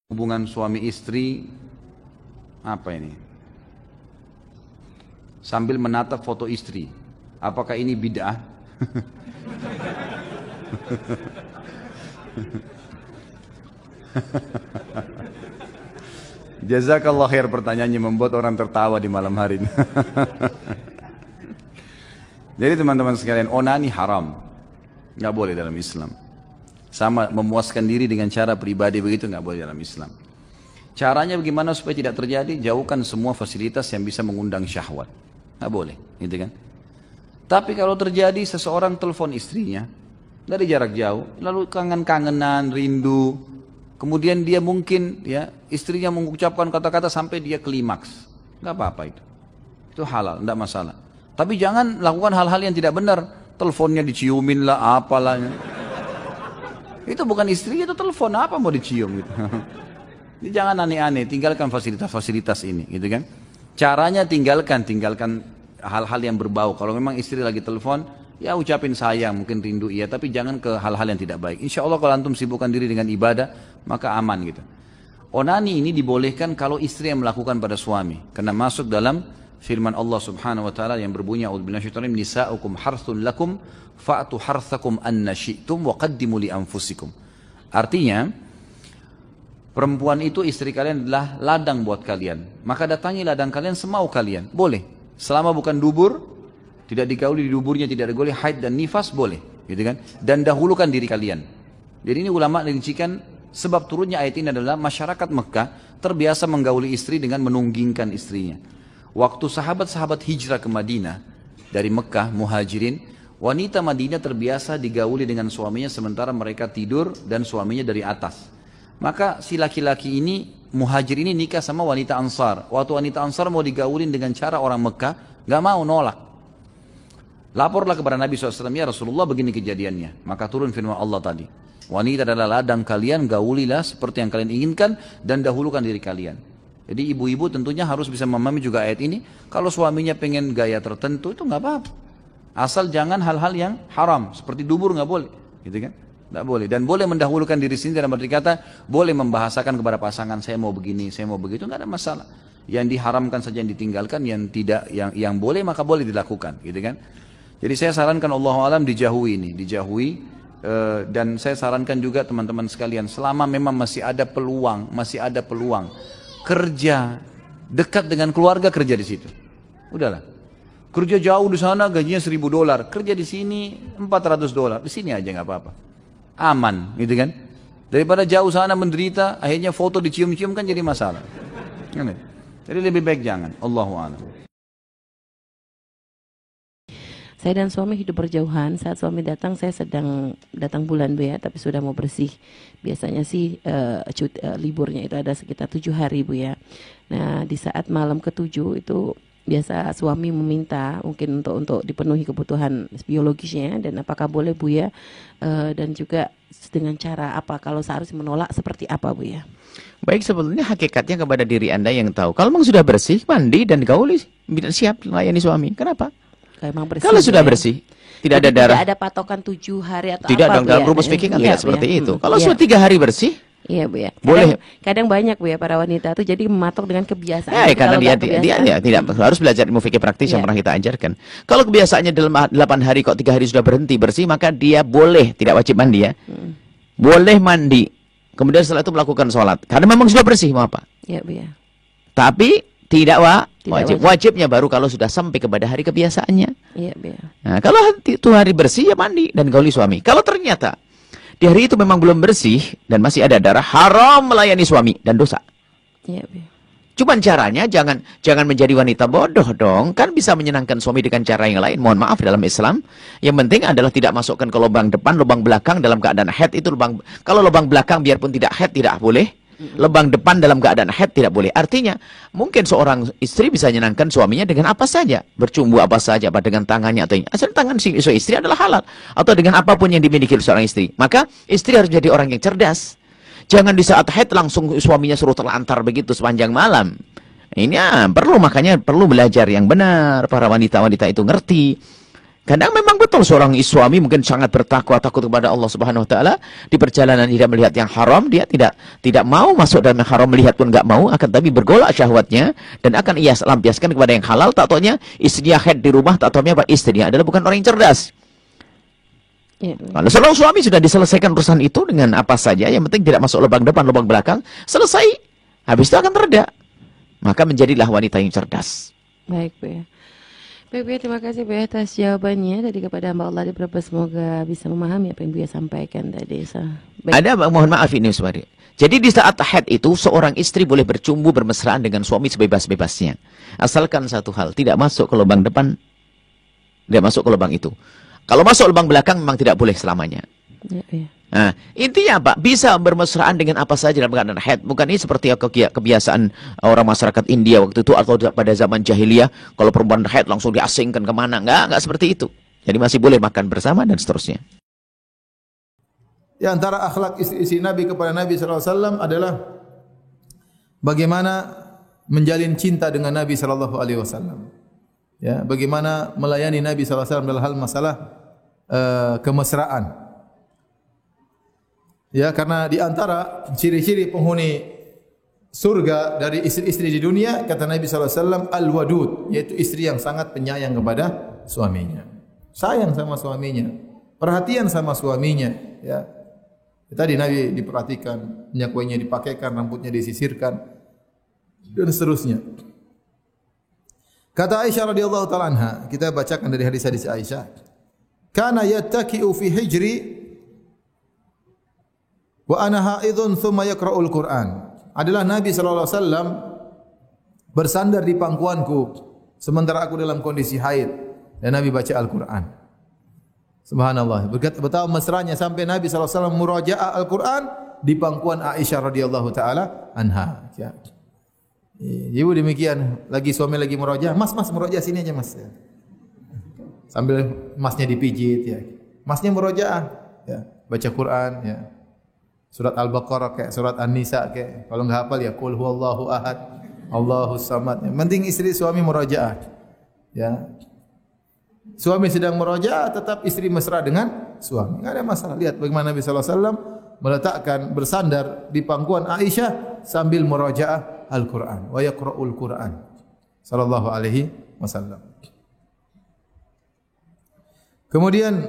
Hubungan suami istri apa ini? Sambil menatap foto istri. Apakah ini bid'ah? Jazakallah khair, pertanyaannya membuat orang tertawa di malam hari ini. Jadi teman-teman sekalian, onani haram. Nggak boleh dalam Islam. Sama memuaskan diri dengan cara pribadi begitu nggak boleh dalam Islam. Caranya bagaimana supaya tidak terjadi? Jauhkan semua fasilitas yang bisa mengundang syahwat. Nggak boleh, gitu kan? Tapi kalau terjadi seseorang telepon istrinya dari jarak jauh, lalu kangen-kangenan, rindu, kemudian dia mungkin ya istrinya mengucapkan kata-kata sampai dia klimaks, nggak apa-apa itu halal, nggak masalah. Tapi jangan lakukan hal-hal yang tidak benar, teleponnya diciumin lah, apalah. Itu bukan istri, itu telepon, apa mau dicium gitu. Ini jangan aneh-aneh, tinggalkan fasilitas-fasilitas ini, gitu kan? Caranya tinggalkan hal-hal yang berbau. Kalau memang istri lagi telepon, ya ucapin sayang, mungkin rindu iya, tapi jangan ke hal-hal yang tidak baik. Insya Allah kalau antum sibukkan diri dengan ibadah, maka aman gitu. Onani ini dibolehkan kalau istri yang melakukan pada suami, karena masuk dalam firman Allah Subhanahu wa taala yang berbunyi a'udzubillahi minasyaitonir rajim, nisa'ukum harthun lakum fa'tu harthakum anna syi'tum wa qaddimu li anfusikum. Artinya, perempuan itu istri kalian adalah ladang buat kalian. Maka datangi ladang kalian semau kalian. Boleh. Selama bukan dubur, tidak digauli di duburnya, tidak digauli haid dan nifas, boleh. Gitu kan? Dan dahulukan diri kalian. Jadi ini ulama rincikan sebab turunnya ayat ini adalah masyarakat Mekah terbiasa menggauli istri dengan menunggingkan istrinya. Waktu sahabat-sahabat hijrah ke Madinah dari Mekah, muhajirin, wanita Madinah terbiasa digauli dengan suaminya sementara mereka tidur dan suaminya dari atas. Maka si laki-laki ini, muhajir ini nikah sama wanita Ansar. Waktu wanita Ansar mau digaulin dengan cara orang Mekah, gak mau, nolak. Laporlah kepada Nabi SAW, ya Rasulullah begini kejadiannya. Maka turun firman Allah tadi. Wanita adalah ladang kalian, gaulilah seperti yang kalian inginkan dan dahulukan diri kalian. Jadi ibu-ibu tentunya harus bisa memahami juga ayat ini. Kalau suaminya pengen gaya tertentu itu nggak apa-apa. Asal jangan hal-hal yang haram seperti dubur, nggak boleh, gitu kan? Nggak boleh. Dan boleh mendahulukan diri sendiri dalam arti kata boleh membahasakan kepada pasangan saya mau begini, saya mau begitu, nggak ada masalah. Yang diharamkan saja yang ditinggalkan, yang tidak, yang boleh maka boleh dilakukan, gitu kan? Jadi saya sarankan Allahu a'lam dijauhi ini, dijauhi. Dan saya sarankan juga teman-teman sekalian, selama memang masih ada peluang, kerja dekat dengan keluarga, kerja di situ. Udahlah. Kerja jauh di sana gajinya $1.000, kerja di sini $400. Di sini aja nggak apa-apa. Aman, gitu kan? Daripada jauh sana menderita, akhirnya foto dicium-cium kan jadi masalah. Jadi lebih baik jangan. Allahu a'lam. Saya dan suami hidup berjauhan. Saat suami datang, saya sedang datang bulan Bu ya, tapi sudah mau bersih. Biasanya sih liburnya itu ada sekitar 7 hari Bu ya. Nah di saat malam ke-7 itu biasa suami meminta mungkin untuk dipenuhi kebutuhan biologisnya, dan apakah boleh Bu ya, dan juga dengan cara apa, kalau seharusnya menolak seperti apa Bu ya. Baik, sebetulnya hakikatnya kepada diri Anda yang tahu. Kalau memang sudah bersih, mandi dan gauli, siap melayani suami. Kenapa? Kalau sudah bersih, tidak ada darah. Tidak ada patokan 7 hari atau tidak apa. Tidak, dalam rumus fikih kan tidak seperti itu. Kalau sudah 3 hari bersih, iya Bu ya. Boleh. Kadang banyak Bu ya para wanita itu jadi mematok dengan kebiasaan. Ya, karena dia tidak harus belajar ilmu fikih praktis yang pernah kita ajarkan. Kalau kebiasaannya dalam 8 hari kok 3 hari sudah berhenti bersih, maka dia boleh, tidak wajib mandi ya. Boleh mandi. Kemudian setelah itu melakukan sholat. Karena memang sudah bersih, mau apa? Iya Bu ya. Tapi tidak wajib. Wajibnya baru kalau sudah sampai kepada hari kebiasaannya. Iya Bu ya. Nah, kalau itu hari bersih ya mandi dan gauli suami. Kalau ternyata di hari itu memang belum bersih dan masih ada darah, haram melayani suami dan dosa. Iya Bu ya. Cuman caranya jangan menjadi wanita bodoh dong. Kan bisa menyenangkan suami dengan cara yang lain. Mohon maaf, dalam Islam yang penting adalah tidak masukkan ke lubang depan, lubang belakang dalam keadaan haid itu lubang. Kalau lubang belakang biarpun tidak haid tidak boleh. Lubang depan dalam keadaan haid tidak boleh. Artinya mungkin seorang istri bisa menyenangkan suaminya dengan apa saja, bercumbu apa saja, apa dengan tangannya atau asal tangan si istri adalah halal, atau dengan apapun yang dimiliki seorang istri. Maka istri harus jadi orang yang cerdas. Jangan di saat haid langsung suaminya suruh terlantar begitu sepanjang malam. Ini makanya perlu belajar yang benar. Para wanita-wanita itu ngerti. Kadang memang betul seorang suami mungkin sangat bertakwa, takut kepada Allah Subhanahu wa taala, di perjalanan tidak melihat yang haram, dia tidak mau masuk dalam yang haram, melihat pun enggak mau, akan tapi bergolak syahwatnya dan akan ia lampiaskan kepada yang halal. Tak taunya istrinya head di rumah, tak taunya apa istrinya adalah bukan orang yang cerdas. Kalau seorang suami sudah diselesaikan urusan itu dengan apa saja, yang penting tidak masuk lubang depan, lubang belakang, selesai. Habis itu akan tereda. Maka menjadilah wanita yang cerdas. Baik, Bu ya. Baik, Bu ya, terima kasih Bu ya atas jawabannya tadi kepada hamba Allah. Berapa semoga bisa memahami apa yang Bu ya sampaikan tadi. Ada, mohon maaf ini Usmari. Jadi di saat haid itu seorang istri boleh bercumbu bermesraan dengan suami sebebas-bebasnya. Asalkan satu hal, tidak masuk ke lubang depan, tidak masuk ke lubang itu. Kalau masuk lubang belakang memang tidak boleh selamanya. Ya. Nah, intinya apa? Bisa bermesraan dengan apa saja dalam keadaan haid. Bukan ini seperti kebiasaan orang masyarakat India waktu itu atau pada zaman jahiliyah. Kalau perempuan haid langsung diasingkan kemana. Enggak seperti itu. Jadi masih boleh makan bersama dan seterusnya. Di antara akhlak istri Nabi kepada Nabi SAW adalah bagaimana menjalin cinta dengan Nabi SAW. Ya, bagaimana melayani Nabi SAW dalam hal masalah kemesraan. Ya, karena di antara ciri-ciri penghuni surga dari istri-istri di dunia, kata Nabi SAW, al-wadud, yaitu istri yang sangat penyayang kepada suaminya. Sayang sama suaminya, perhatian sama suaminya. Ya. Tadi Nabi diperhatikan, minyak wanginya dipakaikan, rambutnya disisirkan, dan seterusnya. Kata Aisyah radhiyallahu taala anha, kita bacakan dari hadis-hadis Aisyah. Kana yattaki'u fi hijri wa ana haidun thumma yaqra'ul Qur'an. Adalah Nabi sallallahu alaihi wasallam bersandar di pangkuanku sementara aku dalam kondisi haid dan Nabi baca Al-Qur'an. Subhanallah. Betapa mesranya sampai Nabi sallallahu alaihi wasallam murajaah Al-Qur'an di pangkuan Aisyah radhiyallahu taala anha. Ya. Ibu demikian, lagi suami lagi merojah, mas merojah sini aja mas. Ya. Sambil masnya dipijit, ya. Masnya merojah, ya. Baca Quran, ya. Surat Al-Baqarah kayak surat An-Nisa kayak, kalau enggak hafal ya Qul huwallahu ahad, Allahus samad. Yang penting istri suami merojah, ya. Suami sedang merojah, tetap istri mesra dengan suami. Enggak ada masalah. Lihat bagaimana Nabi sallallahu alaihi wasallam meletakkan bersandar di pangkuan Aisyah sambil merojah Al-Quran wa yaqra'ul Quran sallallahu alaihi wasallam. Kemudian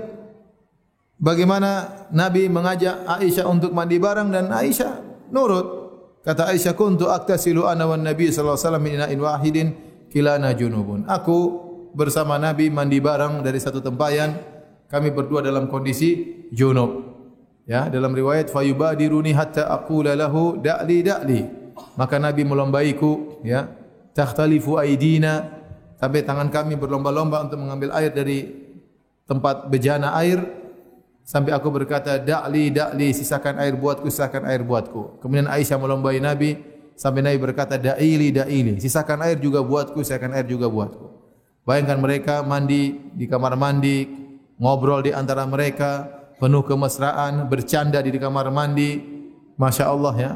bagaimana Nabi mengajak Aisyah untuk mandi bareng dan Aisyah nurut. Kata Aisyah, kuntu aktasilu ana wan Nabi sallallahu alaihi wasallam min ina'in wahidin kilana junubun. Aku bersama Nabi mandi bareng dari satu tempayan, kami berdua dalam kondisi junub. Ya, dalam riwayat fayubadiruni hatta aqula lahu da'li. Maka Nabi melombaiku, ya, takhtalifu aidina, sampai tangan kami berlomba-lomba untuk mengambil air dari tempat bejana air, sampai aku berkata da'li, sisakan air buatku, sisakan air buatku. Kemudian Aisyah melombai Nabi sampai Nabi berkata da'ili, sisakan air juga buatku, sisakan air juga buatku. Bayangkan mereka mandi di kamar mandi, ngobrol di antara mereka, penuh kemesraan, bercanda di kamar mandi. Masya Allah, ya.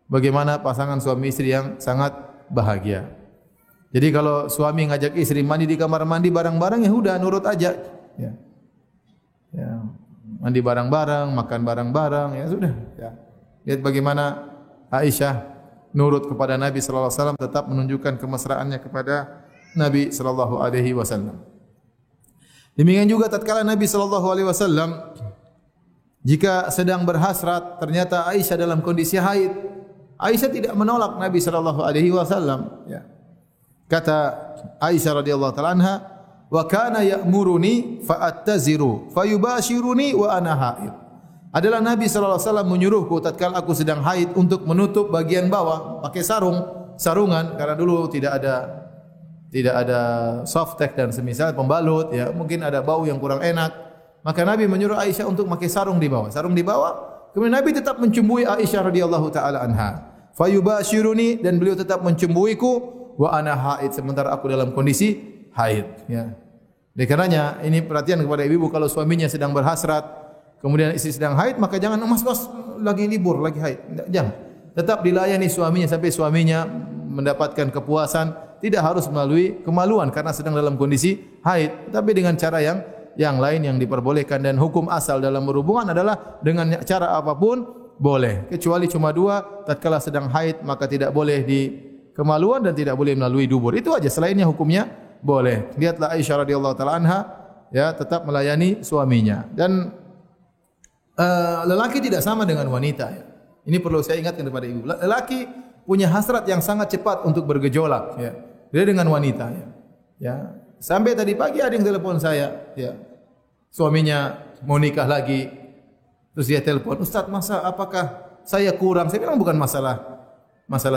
Bagaimana pasangan suami istri yang sangat bahagia. Jadi kalau suami ngajak istri mandi di kamar mandi bareng-bareng, ya udah nurut aja. Ya. Ya. Mandi bareng-bareng, makan bareng-bareng, ya sudah. Ya. Lihat bagaimana Aisyah nurut kepada Nabi sallallahu alaihi wasallam, tetap menunjukkan kemesraannya kepada Nabi sallallahu alaihi wasallam. Demikian juga tatkala Nabi sallallahu alaihi wasallam jika sedang berhasrat ternyata Aisyah dalam kondisi haid, Aisyah tidak menolak Nabi sallallahu alaihi wasallam, ya. Kata Aisyah radhiyallahu taala anha, "Wa kana ya'muruni fa'attaziru fayubashiruni wa ana haid." Adalah Nabi sallallahu alaihi wasallam menyuruhku tatkala aku sedang haid untuk menutup bagian bawah pakai sarungan karena dulu tidak ada softtek dan semisal pembalut, ya. Mungkin ada bau yang kurang enak. Maka Nabi menyuruh Aisyah untuk pakai sarung di bawah. Kemudian Nabi tetap mencumbui Aisyah radhiyallahu taala anha. Fayubashiruni, dan beliau tetap mencumbuiku, wa ana haid, sementara aku dalam kondisi haid, ya. Oleh karenanya ini perhatian kepada ibu-ibu, kalau suaminya sedang berhasrat, kemudian istri sedang haid, maka jangan mas lagi libur, lagi haid. Jangan. Tetap dilayani suaminya sampai suaminya mendapatkan kepuasan, tidak harus melalui kemaluan karena sedang dalam kondisi haid, tapi dengan cara yang yang lain yang diperbolehkan, dan hukum asal dalam berhubungan adalah dengan cara apapun boleh, kecuali cuma dua, tatkala sedang haid maka tidak boleh di kemaluan dan tidak boleh melalui dubur. Itu aja, selainnya hukumnya boleh. Lihatlah Aisyah radhiyallahu taala anha, ya, tetap melayani suaminya. Dan lelaki tidak sama dengan wanita, ya. Ini perlu saya ingatkan kepada ibu. Lelaki punya hasrat yang sangat cepat untuk bergejolak, ya. Dia dengan wanita, ya. Ya. Sampai tadi pagi ada yang telepon saya, ya. Suaminya mau nikah lagi. Terus dia telepon, "Ustaz, masa apakah saya kurang?" Saya bilang bukan masalah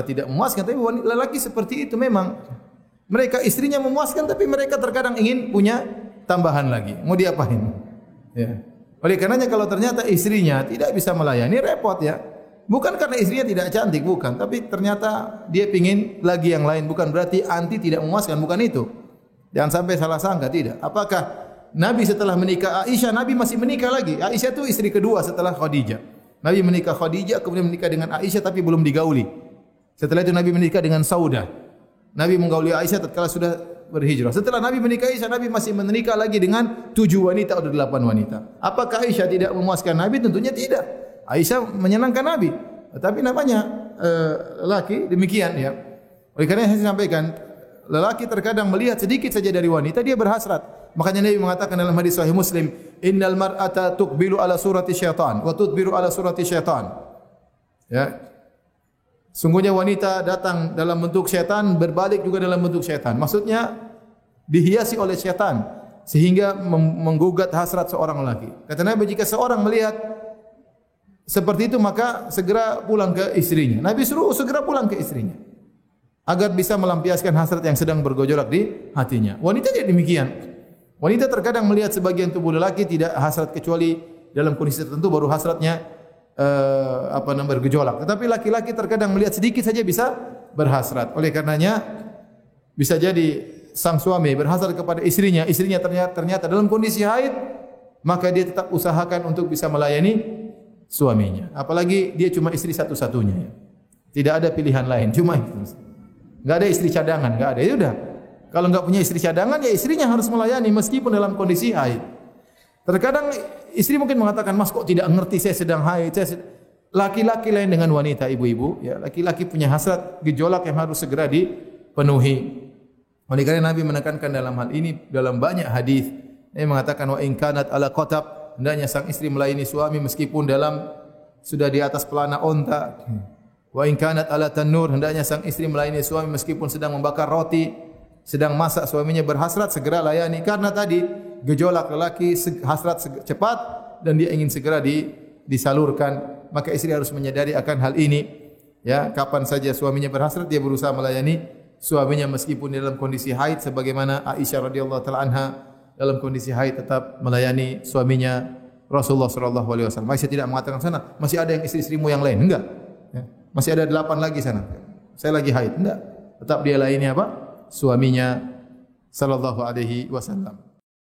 tidak memuaskan, tapi lelaki seperti itu memang. Mereka istrinya memuaskan, tapi mereka terkadang ingin punya tambahan lagi. Mau diapain? Ya. Oleh karenanya kalau ternyata istrinya tidak bisa melayani, repot, ya. Bukan karena istrinya tidak cantik, bukan. Tapi ternyata dia ingin lagi yang lain. Bukan berarti anti tidak memuaskan, bukan itu. Jangan sampai salah sangka, tidak. Apakah Nabi setelah menikah Aisyah, Nabi masih menikah lagi? Aisyah itu istri kedua setelah Khadijah. Nabi menikah Khadijah, kemudian menikah dengan Aisyah, tapi belum digauli. Setelah itu Nabi menikah dengan Saudah. Nabi menggauli Aisyah tatkala sudah berhijrah. Setelah Nabi menikah Aisyah, Nabi masih menikah lagi dengan 7 wanita atau 8 wanita. Apakah Aisyah tidak memuaskan Nabi? Tentunya tidak. Aisyah menyenangkan Nabi. Tetapi namanya lelaki demikian, ya. Oleh karena saya sampaikan, lelaki terkadang melihat sedikit saja dari wanita dia berhasrat. Makanya Nabi mengatakan dalam hadis Sahih Muslim, "Innal mar'ata tuqbilu ala surati syaitan wa tudbiru ala surati syaitan." Ya. Sungguhnya wanita datang dalam bentuk syaitan, berbalik juga dalam bentuk syaitan. Maksudnya dihiasi oleh syaitan sehingga menggugat hasrat seorang lelaki. Kata Nabi, jika seorang melihat seperti itu maka segera pulang ke istrinya. Nabi suruh segera pulang ke istrinya agar bisa melampiaskan hasrat yang sedang bergejolak di hatinya. Wanita tidak demikian. Wanita terkadang melihat sebagian tubuh lelaki tidak hasrat, kecuali dalam kondisi tertentu baru hasratnya bergejolak. Tetapi laki-laki terkadang melihat sedikit saja bisa berhasrat. Oleh karenanya bisa jadi sang suami berhasrat kepada istrinya, istrinya ternyata dalam kondisi haid, maka dia tetap usahakan untuk bisa melayani suaminya. Apalagi dia cuma istri satu-satunya, ya. Tidak ada pilihan lain, cuma itu. Enggak ada istri cadangan, enggak ada. Ya udah. Kalau enggak punya istri cadangan, ya istrinya harus melayani meskipun dalam kondisi haid. Terkadang istri mungkin mengatakan, "Mas, kok tidak ngerti saya sedang haid?" Laki-laki lain dengan wanita, ibu-ibu, ya. Laki-laki punya hasrat gejolak yang harus segera dipenuhi. Oleh karena Nabi menekankan dalam hal ini dalam banyak hadis. Nabi mengatakan, "Wa in kanat ala qatab," hendaknya sang istri melayani suami meskipun sudah di atas pelana onta. Wa in kanat ala tanur, hendaknya sang istri melayani suami meskipun sedang membakar roti, sedang masak, suaminya berhasrat, segera layani. Karena tadi gejolak lelaki hasrat cepat dan dia ingin segera disalurkan, maka istri harus menyadari akan hal ini. Ya, kapan saja suaminya berhasrat, dia berusaha melayani suaminya meskipun dalam kondisi haid, sebagaimana Aisyah radhiyallahu taala anha dalam kondisi haid tetap melayani suaminya Rasulullah sallallahu alaihi wasallam. Aisyah tidak mengatakan, "Sana masih ada yang istri-istrimu yang lain." Enggak. Ya. Masih ada 8 lagi sana. Saya lagi haid. Enggak. Tetap dia layani apa? Suaminya sallallahu alaihi wasallam.